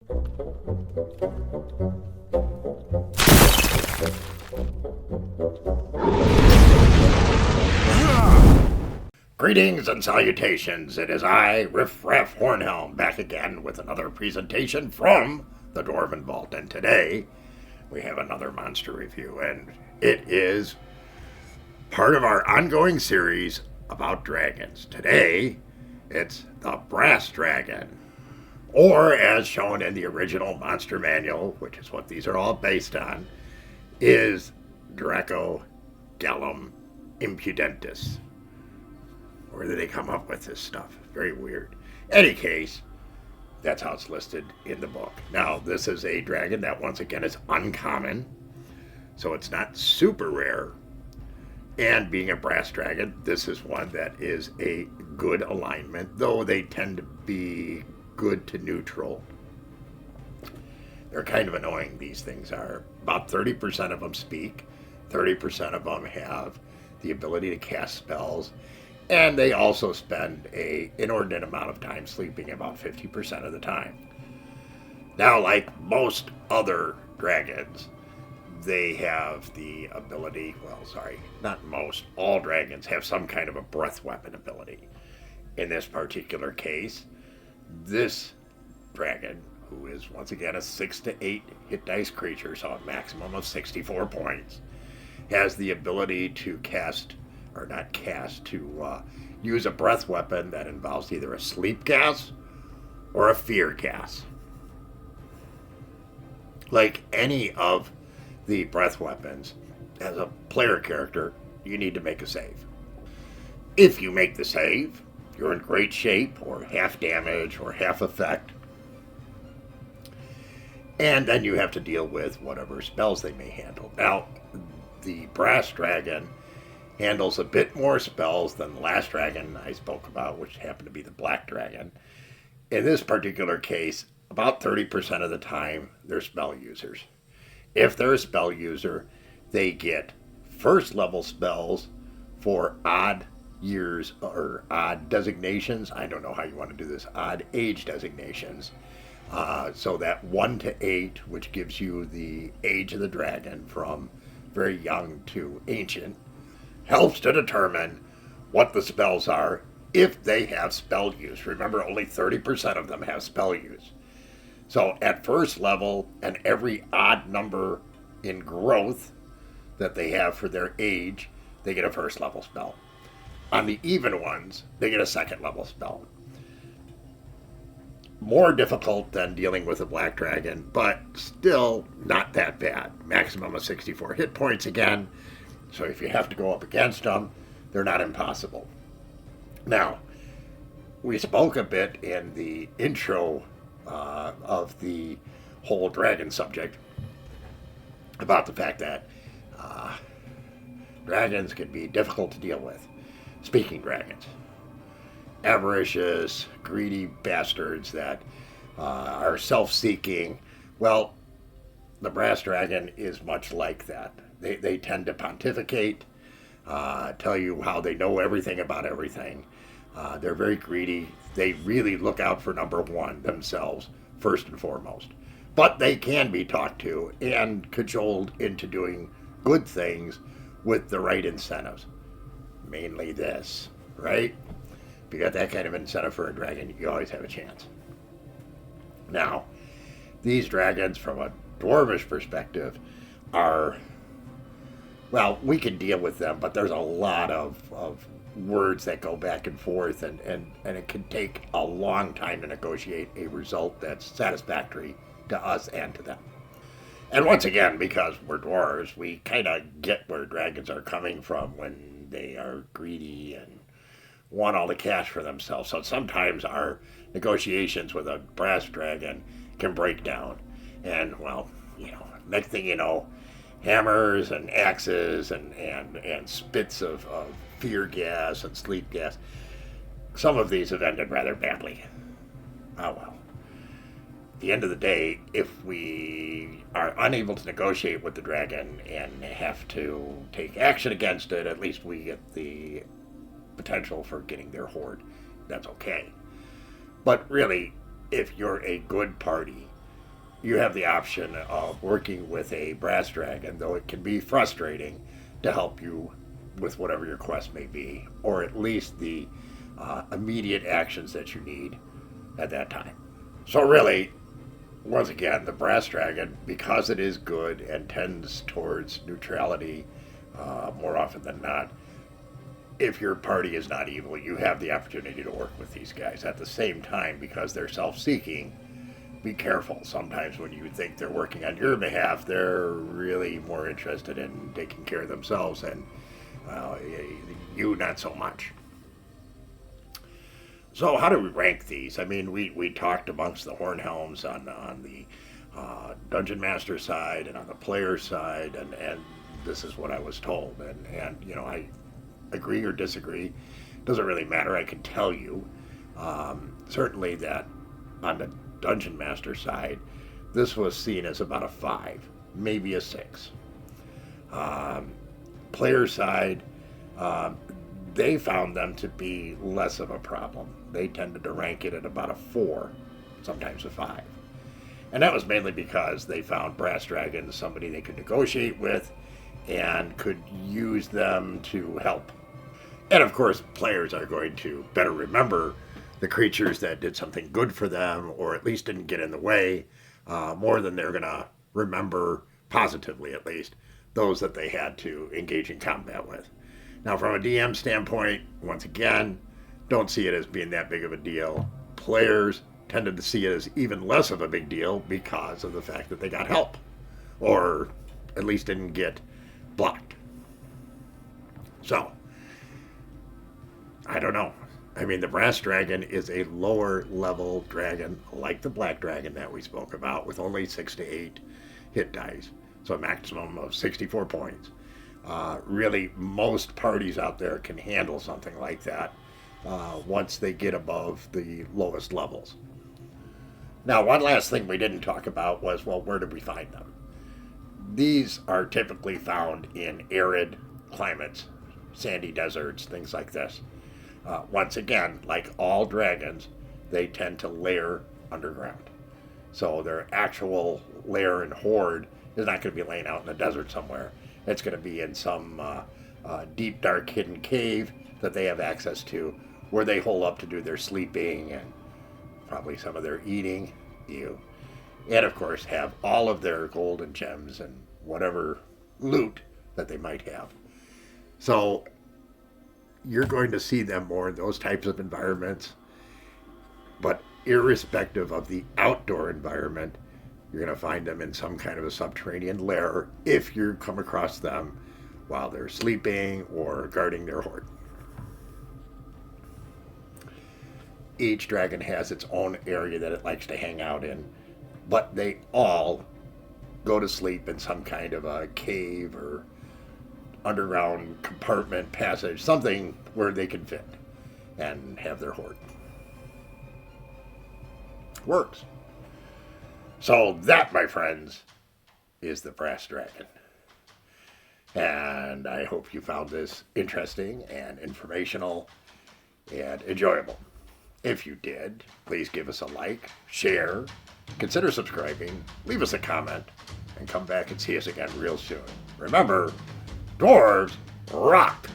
Greetings and salutations, it is I, Riff Raff Hornhelm, back again with another presentation from the Dwarven Vault, and today we have another monster review, and it is part of our ongoing series about dragons. Today, it's the Brass Dragon, or as shown in the original monster manual, which is what these are all based on, is Draco Gallus Impudentus. Where did they come up with this stuff? Very weird. Any case, that's how it's listed in the book. Now, this is a dragon that, once again, is uncommon, so it's not super rare. And being a brass dragon, this is one that is a good alignment, though they tend to be good to neutral. They're kind of annoying, these things are. About 30% of them speak, 30% of them have the ability to cast spells, and they also spend an inordinate amount of time sleeping, about 50% of the time. Now, like most other dragons, they have the ability, not most, all dragons have some kind of a breath weapon ability. In this particular case, this dragon, who is once again a 6 to 8 hit dice creature, so a maximum of 64 points, has the ability to use a breath weapon that involves either a sleep gas or a fear gas. Like any of the breath weapons, as a player character, you need to make a save. If you make the save, you're in great shape, or half damage, or half effect. And then you have to deal with whatever spells they may handle. Now, the Brass Dragon handles a bit more spells than the last dragon I spoke about, which happened to be the Black Dragon. In this particular case, about 30% of the time, they're spell users. If they're a spell user, they get first level spells for odd years or odd designations. I don't know how you want to do this. Odd age designations. So that 1 to 8, which gives you the age of the dragon from very young to ancient, helps to determine what the spells are if they have spell use. Remember, only 30% of them have spell use. So at first level, and every odd number in growth that they have for their age, they get a first level spell. On the even ones, they get a second level spell. More difficult than dealing with a black dragon, but still not that bad. Maximum of 64 hit points again. So if you have to go up against them, they're not impossible. Now, we spoke a bit in the intro of the whole dragon subject about the fact that dragons can be difficult to deal with. Speaking dragons. Avaricious, greedy bastards that are self-seeking. Well, the Brass Dragon is much like that. They tend to pontificate, tell you how they know everything about everything. They're very greedy. They really look out for number one themselves, first and foremost. But they can be talked to and cajoled into doing good things with the right incentives. Mainly this, right? If you got that kind of incentive for a dragon, you always have a chance. Now, these dragons, from a dwarvish perspective, are, well, we can deal with them, but there's a lot of words that go back and forth, and it can take a long time to negotiate a result that's satisfactory to us and to them. And once again, because we're dwarves, we kind of get where dragons are coming from when they are greedy and want all the cash for themselves. So sometimes our negotiations with a brass dragon can break down. And, well, next thing you know, hammers and axes and spits of fear gas and sleep gas. Some of these have ended rather badly. Oh well. At the end of the day, if we are unable to negotiate with the dragon and have to take action against it, at least we get the potential for getting their hoard. That's okay. But really, if you're a good party you have the option of working with a brass dragon, though it can be frustrating, to help you with whatever your quest may be, or at least the immediate actions that you need at that time. So really, once again, the brass dragon, because it is good and tends towards neutrality more often than not, if your party is not evil, you have the opportunity to work with these guys. At the same time, because they're self-seeking, be careful. Sometimes when you think they're working on your behalf, they're really more interested in taking care of themselves, and you not so much. So how do we rank these? I mean, we talked amongst the Hornhelms on the Dungeon Master side and on the player side, and this is what I was told. And you know, I agree or disagree. Doesn't really matter. I can tell you, certainly that on the Dungeon Master side, this was seen as about a 5, maybe a 6. Player side, they found them to be less of a problem. They tended to rank it at about a 4, sometimes a 5. And that was mainly because they found brass dragons somebody they could negotiate with and could use them to help. And of course, players are going to better remember the creatures that did something good for them, or at least didn't get in the way, more than they're going to remember, positively at least, those that they had to engage in combat with. Now, from a DM standpoint, once again, don't see it as being that big of a deal. Players tended to see it as even less of a big deal because of the fact that they got help, or at least didn't get blocked. So, I don't know. I mean, the brass dragon is a lower level dragon, like the black dragon that we spoke about, with only 6 to 8 hit dice, so a maximum of 64 points. Really, most parties out there can handle something like that once they get above the lowest levels. Now, one last thing we didn't talk about was, well, where did we find them? These are typically found in arid climates, sandy deserts, things like this. Once again, like all dragons, they tend to lair underground. So their actual lair and hoard is not going to be laying out in the desert somewhere. It's going to be in some deep, dark, hidden cave that they have access to, where they hole up to do their sleeping and probably some of their eating. And of course, have all of their gold and gems and whatever loot that they might have. So you're going to see them more in those types of environments. But irrespective of the outdoor environment, you're going to find them in some kind of a subterranean lair if you come across them while they're sleeping or guarding their hoard. Each dragon has its own area that it likes to hang out in, but they all go to sleep in some kind of a cave or underground compartment, passage, something where they can fit and have their hoard. Works. So that, my friends, is the brass dragon. And I hope you found this interesting and informational and enjoyable. If you did, please give us a like, share, consider subscribing, leave us a comment, and come back and see us again real soon. Remember, dwarves rock!